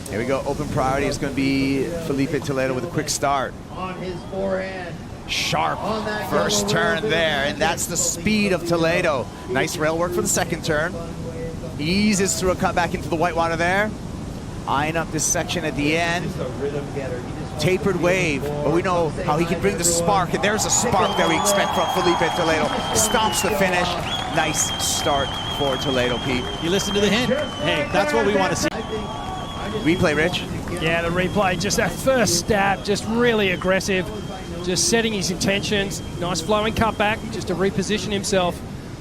Here we go. Open priority is going to be Filipe Toledo with a quick start. On his forehand. Sharp first turn there, and that's the speed of Toledo. Nice rail work for the second turn. Eases through a cut back into the whitewater there. Eyeing up this section at the end. Tapered wave, but we know how he can bring the spark, and there's a spark that we expect from Filipe Toledo. Stomps the finish. Nice start for Toledo, Pete. You listen to the hint. Hey, that's what we want to see. Replay, Rich. Yeah, the replay, just that first stab, just really aggressive, just setting his intentions. Nice flowing cutback, just to reposition himself.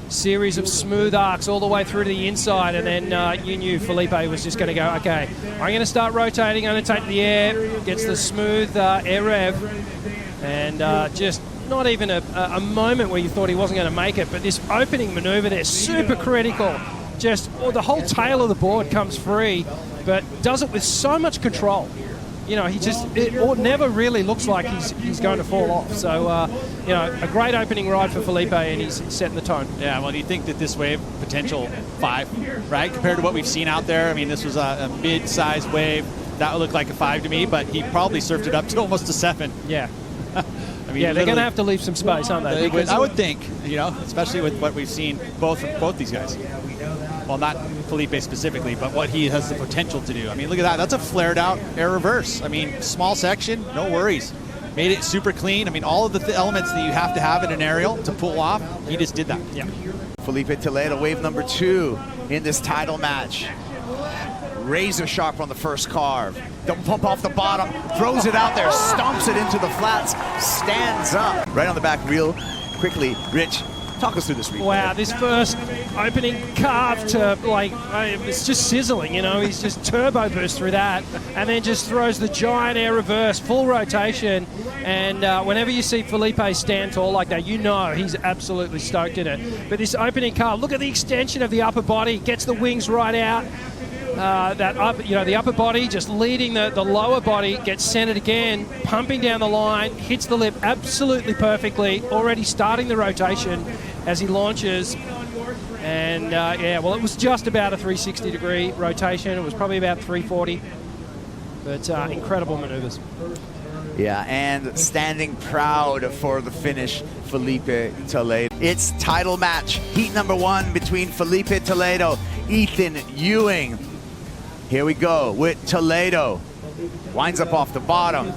Series of smooth arcs all the way through to the inside, and then you knew Filipe was just going to go, okay, I'm going to start rotating, I'm going to take the air, gets the smooth air rev, and just not even a moment where you thought he wasn't going to make it, but this opening maneuver there, super critical. Just the whole tail of the board comes free, but does it with so much control. You know, it never really looks like he's going to fall off. So, you know, a great opening ride for Filipe, and he's setting the tone. Yeah, well, do you think that this wave, potential 5, right? Compared to what we've seen out there, I mean, this was a mid-sized wave. That would look like a 5 to me, but he probably surfed it up to almost a 7. Yeah. I mean, yeah, they're going to have to leave some space, aren't they? Because I would think, you know, especially with what we've seen both these guys. Well, not Filipe specifically, but what he has the potential to do. I mean, look at that. That's a flared out air reverse. I mean, small section, no worries. Made it super clean. I mean, all of the elements that you have to have in an aerial to pull off, he just did that. Yeah. Filipe Toledo, wave number 2 in this title match. Razor sharp on the first carve. Double pump off the bottom, throws it out there, stomps it into the flats, stands up. Right on the back real quickly. Rich, talk us through this replay. Wow, this first opening carve to, like, it's just sizzling, you know. He's just turbo burst through that, and then just throws the giant air reverse, full rotation. And whenever you see Filipe stand tall like that, you know he's absolutely stoked in it. But this opening carve, look at the extension of the upper body, gets the wings right out. The upper body just leading the lower body, gets centered again, pumping down the line, hits the lip absolutely perfectly, already starting the rotation as he launches. And yeah, well, it was just about a 360-degree rotation. It was probably about 340, but incredible maneuvers. Yeah, and standing proud for the finish, Filipe Toledo. It's title match, heat number 1 between Filipe Toledo, Ethan Ewing. Here we go with Toledo. Winds up off the bottom.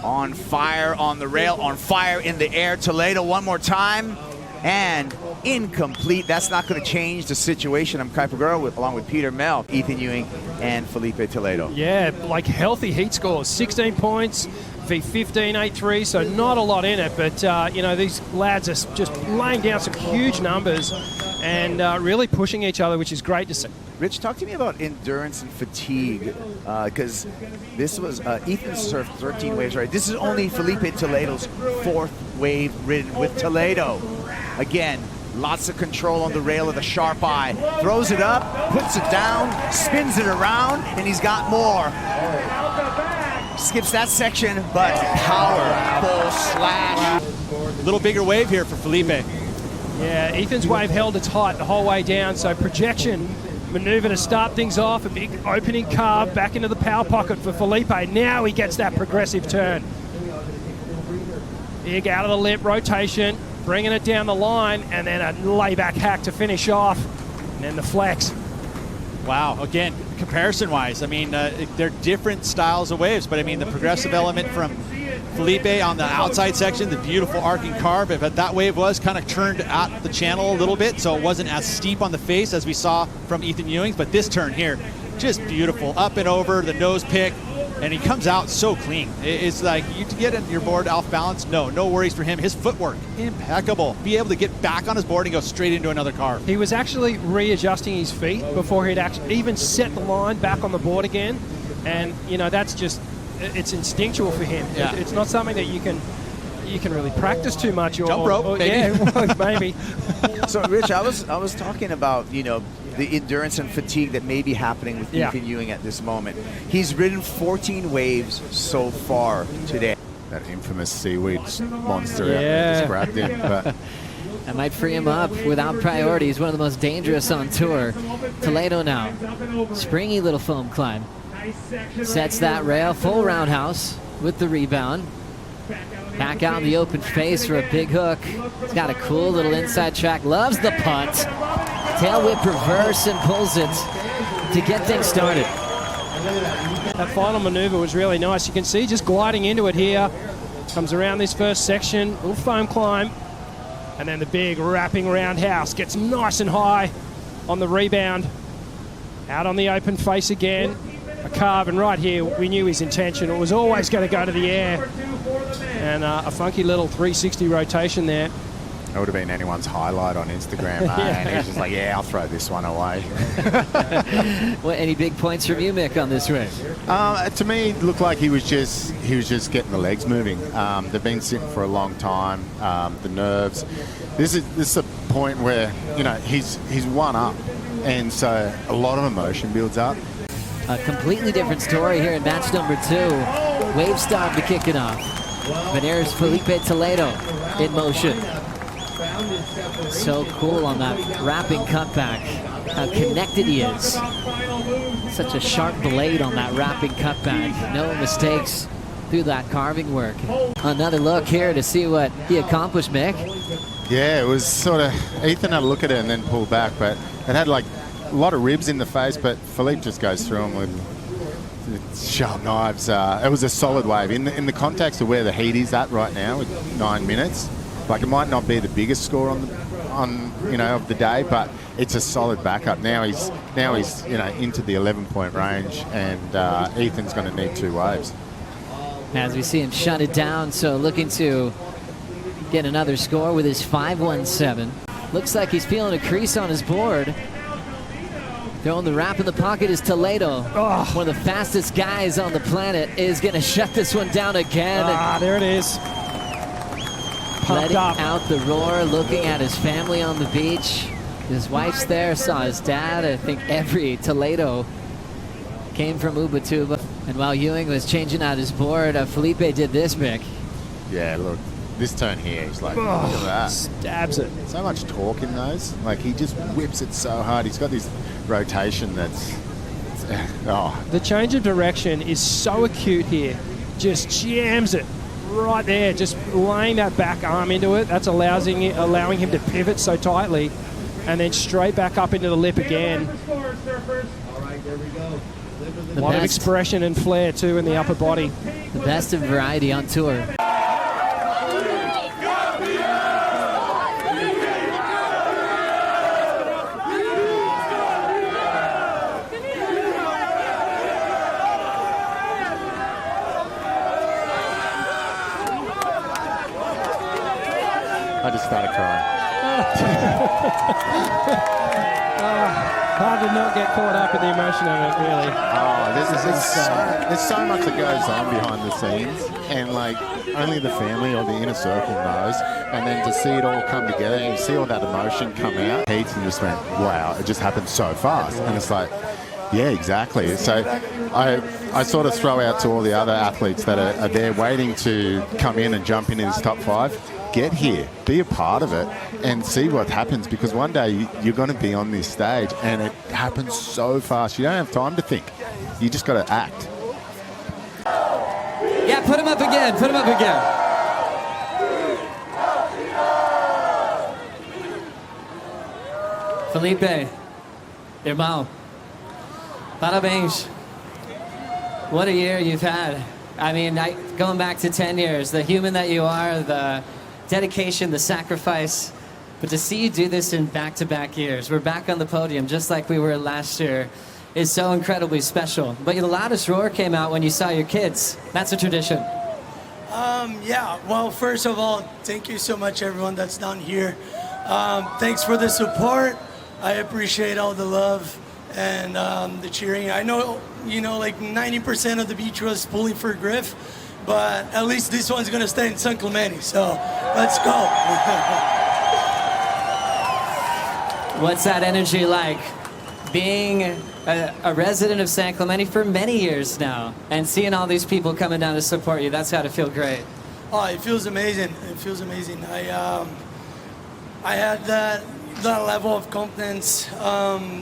On fire on the rail, on fire in the air. Toledo one more time. And incomplete. That's not going to change the situation. I'm Kai Pagura along with Peter Mel, Ethan Ewing, and Filipe Toledo. Yeah, like healthy heat scores. 16 points, V15, 8-3, so not a lot in it. But, you know, these lads are just laying down some huge numbers and really pushing each other, which is great to see. Rich, talk to me about endurance and fatigue, because this was, Ethan surfed 13 waves, right? This is only Filipe Toledo's 4th wave ridden with Toledo. Again, lots of control on the rail of the sharp eye. Throws it up, puts it down, spins it around, and he's got more. Skips that section, but powerful slash. A little bigger wave here for Filipe. Yeah, Ethan's wave held its height the whole way down, so projection maneuver to start things off, a big opening carve back into the power pocket for Filipe. Now he gets that progressive turn. Big out of the lip rotation, bringing it down the line, and then a layback hack to finish off, and then the flex. Wow, again, comparison-wise, I mean, they're different styles of waves, but I mean, the progressive element from Filipe on the outside section, the beautiful arcing carve, but that wave was kind of turned at the channel a little bit, so it wasn't as steep on the face as we saw from Ethan Ewing's, but this turn here, just beautiful. Up and over, the nose pick, and he comes out so clean. It's like, you get in your board off balance, no worries for him. His footwork, impeccable. Be able to get back on his board and go straight into another carve. He was actually readjusting his feet before he'd actually even set the line back on the board again, and, you know, that's just, it's instinctual for him. Yeah. It's not something that you can really practice too much. Jump rope, maybe. Yeah, maybe. So, Rich, I was talking about, you know, the endurance and fatigue that may be happening with Ethan Ewing at this moment. He's ridden 14 waves so far today. That infamous seaweed monster out there just grabbed him. But That might free him up without priority. He's one of the most dangerous on tour. Toledo now. Springy little foam climb. Sets that rail. Full roundhouse with the rebound. Back out in the open face for a big hook. He's got a cool little inside track. Loves the punt. Tail whip reverse and pulls it to get things started. That final maneuver was really nice. You can see just gliding into it here. Comes around this first section, little foam climb. And then the big wrapping roundhouse. Gets nice and high on the rebound. Out on the open face again. A carve, and right here we knew his intention. It was always going to go to the air. And a funky little 360 rotation there. That would have been anyone's highlight on Instagram. And he was just like, yeah, I'll throw this one away. Well, any big points from you, Mick, on this race? To me, it looked like he was just getting the legs moving. They've been sitting for a long time. The nerves. This is a point where, you know, he's one up, and so a lot of emotion builds up. A completely different story here in match number 2. Wave start to kick it off. But here's Filipe Toledo in motion. So cool on that wrapping cutback. How connected he is. Such a sharp blade on that wrapping cutback. No mistakes through that carving work. Another look here to see what he accomplished, Mick. Yeah, it was sort of, Ethan had a look at it and then pulled back, but it had like a lot of ribs in the face, but Filipe just goes through them with sharp knives. It was a solid wave. In the context of where the heat is at right now with 9 minutes, like it might not be the biggest score on you know, of the day, but it's a solid backup. Now he's you know, into the 11-point range, and Ethan's going to need 2 waves. As we see him shut it down, so looking to get another score with his 5.17. Looks like he's feeling a crease on his board. Throwing the wrap in the pocket is Toledo. Oh. One of the fastest guys on the planet is going to shut this one down again. There it is. Pumped Letting up. out the roar, looking at his family on the beach. His wife's there, saw his dad. I think every Toledo came from Ubatuba. And while Ewing was changing out his board, Filipe did this, Mick. Yeah, look, this turn here, he's like, look at that. Stabs it. So much torque in those. Like, he just whips it so hard. He's got this rotation that's, oh. The change of direction is so acute here. Just jams it right there. Just laying that back arm into it. That's allowing him to pivot so tightly. And then straight back up into the lip again. A lot of expression and flair, too, in the upper body. The best of variety on tour. I just started crying. Hard to not get caught up in the emotion of it, really. Oh, there's so much that goes on behind the scenes, and like only the family or the inner circle knows. And then to see it all come together and see all that emotion come out, Heats, and just went, wow, it just happened so fast. And it's like, yeah, exactly. So I sort of throw out to all the other athletes that are there waiting to come in and jump into this top 5. Get here, be a part of it, and see what happens, because one day you're going to be on this stage and it happens so fast. You don't have time to think. You just got to act. Yeah, put him up again. Put him up again. Filipe, irmão, parabéns. What a year you've had. I mean, going back to 10 years, the human that you are, the dedication, the sacrifice, but to see you do this in back-to-back years, we're back on the podium just like we were last year, is so incredibly special. But the loudest roar came out when you saw your kids. That's a tradition. Yeah, well, first of all, thank you so much, everyone that's down here. Thanks for the support. I appreciate all the love and the cheering. I know, you know, like 90% of the beach was pulling for Griff, but at least this one's gonna stay in San Clemente, so let's go. What's that energy like? Being a resident of San Clemente for many years now, and seeing all these people coming down to support you, that's got to feel great. Oh, it feels amazing. It feels amazing. I had that level of confidence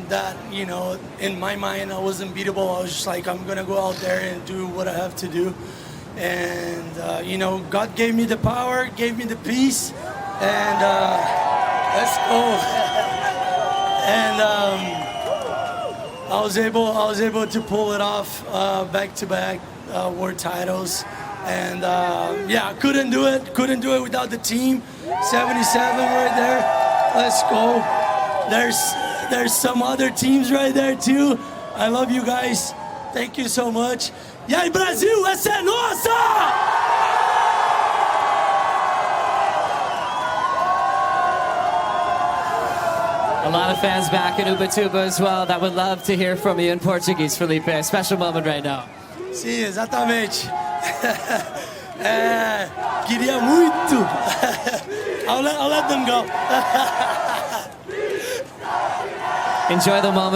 that, you know, in my mind I was unbeatable. I was just like, I'm gonna go out there and do what I have to do. And you know, God gave me the power, gave me the peace, and let's go. And I was able to pull it off back-to-back world titles. And yeah, couldn't do it without the team. 77 right there. Let's go. There's some other teams right there too. I love you guys. Thank you so much. E aí, Brasil, essa é nossa! A lot of fans back in Ubatuba as well that would love to hear from you in Portuguese, Felipe. A special moment right now. Sim, exatamente. Queria muito. I'll let them go. Enjoy the moment.